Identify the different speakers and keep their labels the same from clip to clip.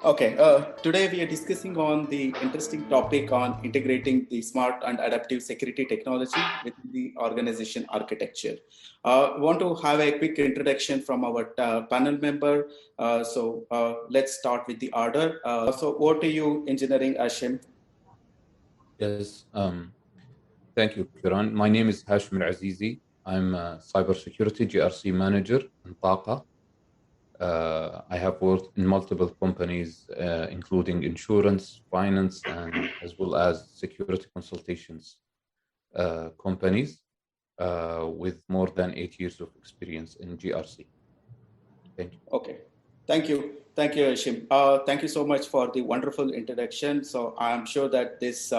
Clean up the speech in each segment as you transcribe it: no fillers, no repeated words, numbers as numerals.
Speaker 1: Okay, today we are discussing on the interesting topic on integrating the smart and adaptive security technology within the organization architecture. Want to have a quick introduction from our panel member. Let's start with the order. So over to you, Engineering Hashem.
Speaker 2: Yes, thank you, Kiran. My name is Hashem Al-Azizi. I'm a Cybersecurity GRC Manager in Taqa. I have worked in multiple companies, including insurance, finance, and as well as security consultations companies with more than 8 years of experience in GRC. Thank you.
Speaker 1: Okay, thank you, Hashem. Thank you so much for the wonderful introduction. So I'm sure that this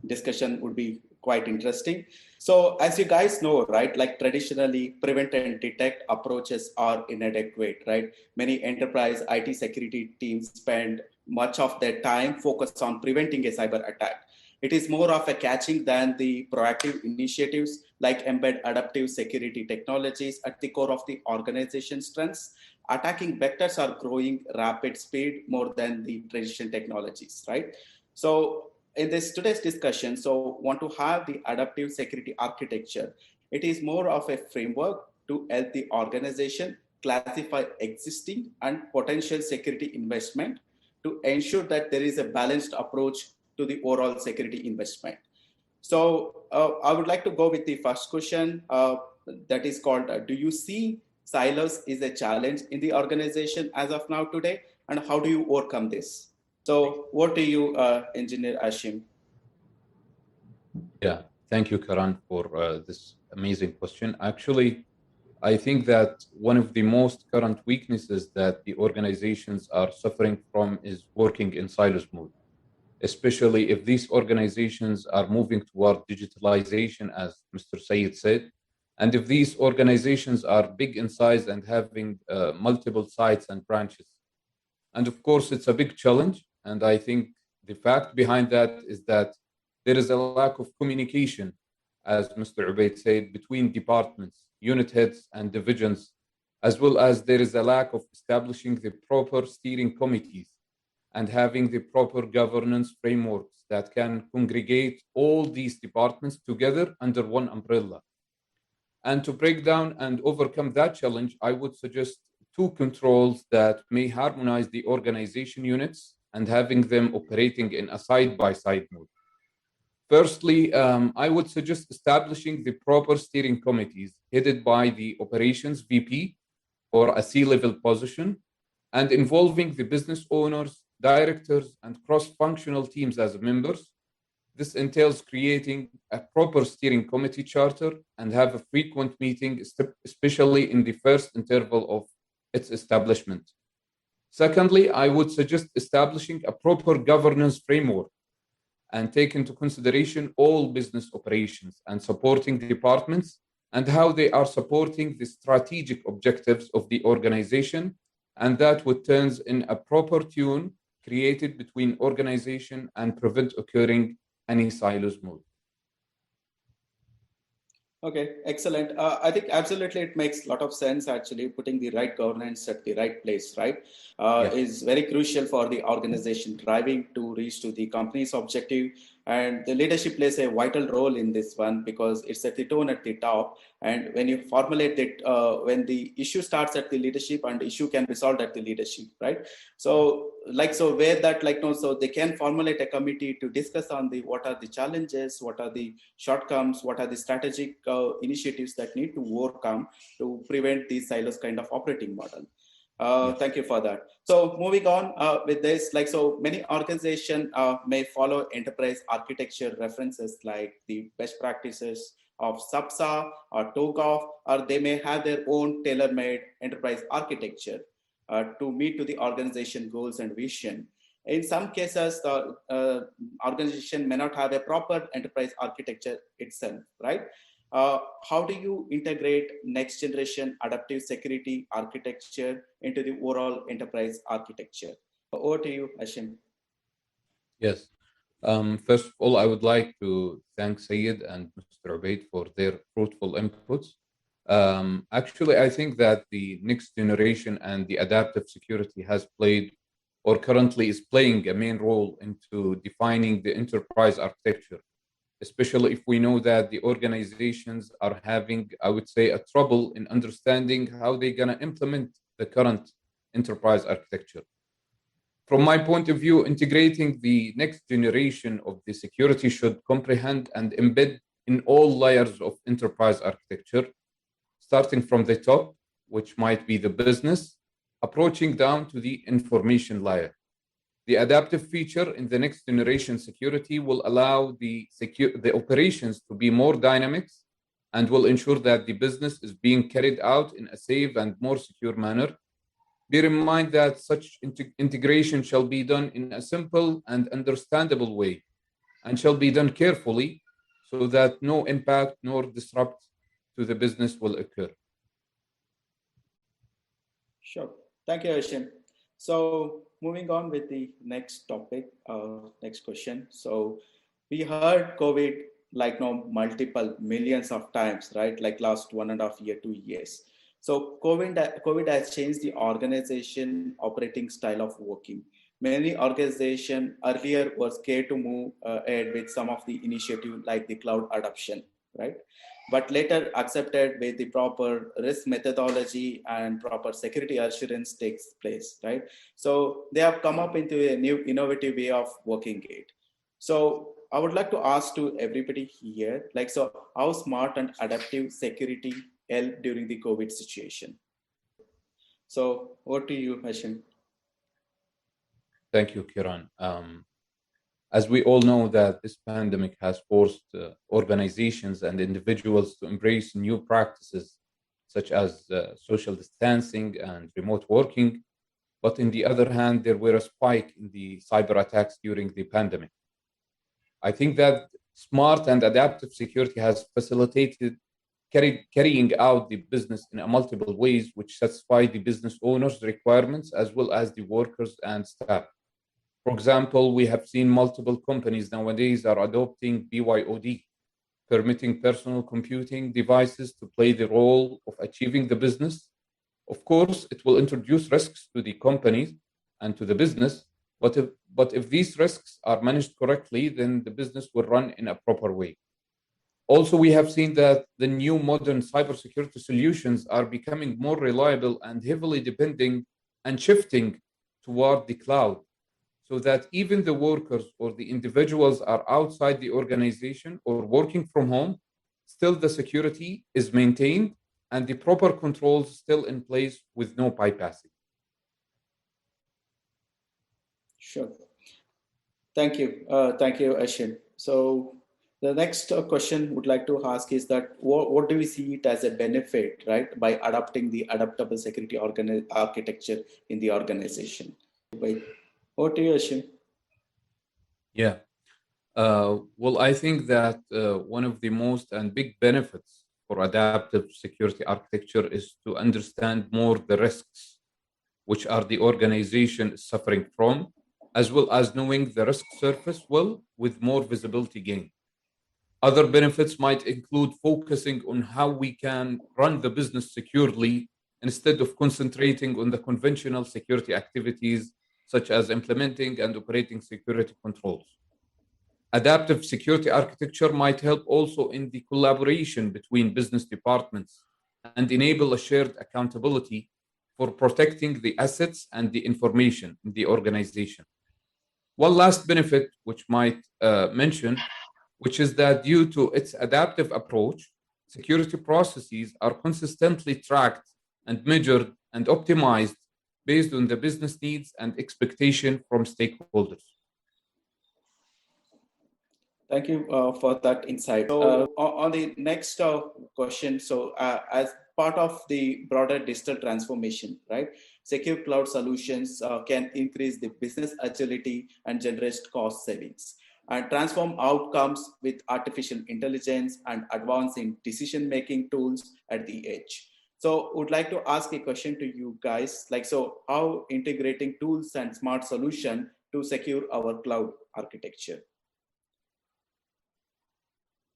Speaker 1: discussion would be quite interesting. So as you guys know, right, like traditionally prevent and detect approaches are inadequate, right? Many enterprise IT security teams spend much of their time focused on preventing a cyber attack. It is more of a catching than the proactive initiatives like embed adaptive security technologies at the core of the organization strengths. Attacking vectors are growing rapid speed more than the traditional technologies, right? So in this today's discussion, so want to have the adaptive security architecture. It is more of a framework to help the organization classify existing and potential security investment to ensure that there is a balanced approach to the overall security investment. So I would like to go with the first question that is called, do you see silos is a challenge in the organization as of now today? And how do you overcome this? So what do you, Engineer Ashim?
Speaker 2: Yeah, thank you, Karan, for this amazing question. Actually, I think that one of the most current weaknesses that the organizations are suffering from is working in silos mode, especially if these organizations are moving toward digitalization, as Mr. Sayed said, and if these organizations are big in size and having multiple sites and branches. And of course, it's a big challenge. And I think the fact behind that is that there is a lack of communication, as Mr. Ubaid said, between departments, unit heads, and divisions, as well as there is a lack of establishing the proper steering committees and having the proper governance frameworks that can congregate all these departments together under one umbrella. And to break down and overcome that challenge, I would suggest two controls that may harmonize the organization units and having them operating in a side-by-side mode. Firstly, I would suggest establishing the proper steering committees headed by the operations VP or a C-level position and involving the business owners, directors, and cross-functional teams as members. This entails creating a proper steering committee charter and have a frequent meeting, especially in the first interval of its establishment. Secondly, I would suggest establishing a proper governance framework and take into consideration all business operations and supporting departments and how they are supporting the strategic objectives of the organization, and that would turn in a proper tune created between organization and prevent occurring any silos mode.
Speaker 1: Okay, excellent. I think absolutely it makes a lot of sense actually. Putting the right governance at the right place, right, is very crucial for the organization driving to reach to the company's objective. And the leadership plays a vital role in this one because it's at the tone at the top. And when you formulate it, when the issue starts at the leadership and the issue can be solved at the leadership, right? So where that so they can formulate a committee to discuss on the what are the challenges, what are the shortcomings, what are the strategic initiatives that need to overcome to prevent these silos kind of operating model. Thank you for that. So moving on with this, so many organizations may follow enterprise architecture references like the best practices of SAPSA or TOGAF, or they may have their own tailor-made enterprise architecture to meet to the organization goals and vision. In some cases, the organization may not have a proper enterprise architecture itself, right? How do you integrate next generation adaptive security architecture into the overall enterprise architecture? Over to you, Ashim.
Speaker 2: Yes. First of all, I would like to thank Sayed and Mr. Ubaid for their fruitful inputs. Actually, I think that the next generation and the adaptive security has played or currently is playing a main role into defining the enterprise architecture, especially if we know that the organizations are having, I would say, a trouble in understanding how they're going to implement the current enterprise architecture. From my point of view, integrating the next generation of the security should comprehend and embed in all layers of enterprise architecture, starting from the top, which might be the business, approaching down to the information layer. The adaptive feature in the next generation security will allow the operations to be more dynamic and will ensure that the business is being carried out in a safe and more secure manner. Bear in mind that such integration shall be done in a simple and understandable way and shall be done carefully so that no impact nor disrupt to the business will occur.
Speaker 1: Sure. Thank you, Hashem. So moving on with the next topic, next question. So we heard COVID like multiple millions of times, right? Like last 1.5 years, 2 years. So COVID has changed the organization operating style of working. Many organizations earlier were scared to move ahead with some of the initiative like the cloud adoption, right? But later accepted with the proper risk methodology and proper security assurance takes place, right? So they have come up into a new innovative way of working it. So I would like to ask to everybody here, like, so how smart and adaptive security helped during the COVID situation? So over to you, Hashem.
Speaker 2: Thank you, Kiran. As we all know that this pandemic has forced organizations and individuals to embrace new practices such as social distancing and remote working. But on the other hand, there were a spike in the cyber attacks during the pandemic. I think that smart and adaptive security has facilitated carrying out the business in multiple ways, which satisfy the business owners' requirements as well as the workers and staff. For example, we have seen multiple companies nowadays are adopting BYOD, permitting personal computing devices to play the role of achieving the business. Of course, it will introduce risks to the companies and to the business, but if these risks are managed correctly, then the business will run in a proper way. Also, we have seen that the new modern cybersecurity solutions are becoming more reliable and heavily depending and shifting toward the cloud, so that even the workers or the individuals are outside the organization or working from home, still the security is maintained and the proper controls still in place with no bypassing.
Speaker 1: Sure. Thank you. Thank you, Ashin. So the next question would like to ask is that what do we see it as a benefit, right, by adopting the adaptable security architecture in the organization? Over to you, Ashim.
Speaker 2: Yeah. Well, I think that one of the most and big benefits for adaptive security architecture is to understand more the risks which are the organization is suffering from, as well as knowing the risk surface well with more visibility gain. Other benefits might include focusing on how we can run the business securely instead of concentrating on the conventional security activities such as implementing and operating security controls. Adaptive security architecture might help also in the collaboration between business departments and enable a shared accountability for protecting the assets and the information in the organization. One last benefit which might mention, which is that due to its adaptive approach, security processes are consistently tracked and measured and optimized based on the business needs and expectation from stakeholders.
Speaker 1: Thank you for that insight. So on the next question, so as part of the broader digital transformation, right, secure cloud solutions can increase the business agility and generate cost savings and transform outcomes with artificial intelligence and advancing decision-making tools at the edge. So would like to ask a question to you guys, like, so how integrating tools and smart solution to secure our cloud architecture?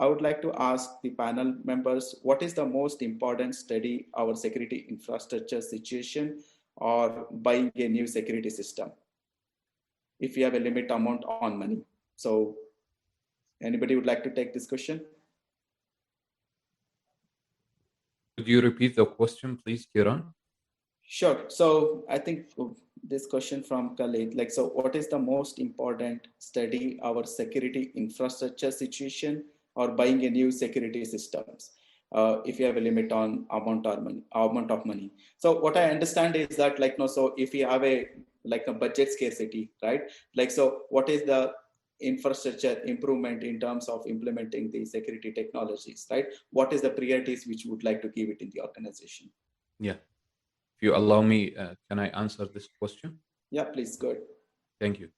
Speaker 1: I would like to ask the panel members, what is the most important study our security infrastructure situation or buying a new security system? if you have a limit amount on money. So anybody would like to take this question?
Speaker 2: Could you repeat the question, please, Kiran?
Speaker 1: Sure. So I think this question from Khalid, like, so what is the most important, study our security infrastructure situation or buying a new security systems? If you have a limit on amount of money. So what I understand is that, like, no, so if you have a budget scarcity, right? Like, so what is the infrastructure improvement in terms of implementing the security technologies, right? What is the priorities which you would like to give it in the organization?
Speaker 2: Yeah. If you allow me, can I answer this question?
Speaker 1: Yeah, please, go ahead.
Speaker 2: Thank you.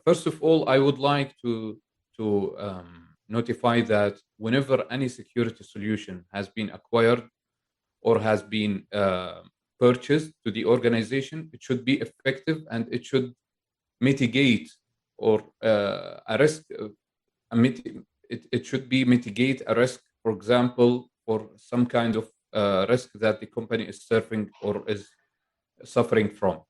Speaker 2: First of all, I would like to notify that whenever any security solution has been acquired or has been purchased to the organization, it should be effective and it should mitigate or a risk. It should be mitigate a risk, for example, for some kind of risk that the company is surfing or is suffering from.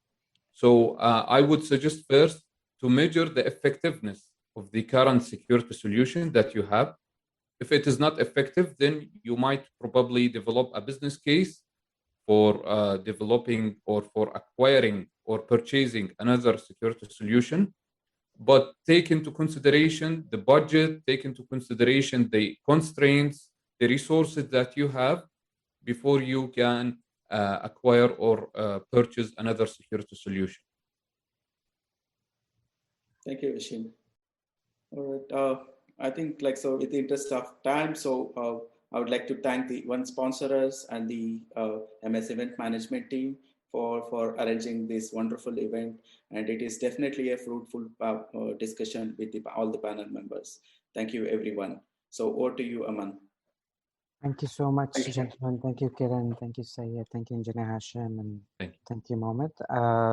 Speaker 2: So I would suggest first to measure the effectiveness of the current security solution that you have. If it is not effective, then you might probably develop a business case for developing or for acquiring or purchasing another security solution. But take into consideration the budget, take into consideration the constraints, the resources that you have before you can acquire or purchase another security solution.
Speaker 1: Thank you, Hashem. All right. I think, like, so with the interest of time, so I would like to thank the one sponsors and the MS event management team for arranging this wonderful event. And it is definitely a fruitful discussion with all the panel members. Thank you, everyone. So over to you, Aman.
Speaker 3: Thank you so much, gentlemen. Thank you, Kiran. Thank you, Syed. Thank you, Engineer Hashem. And thank you, Mohammed.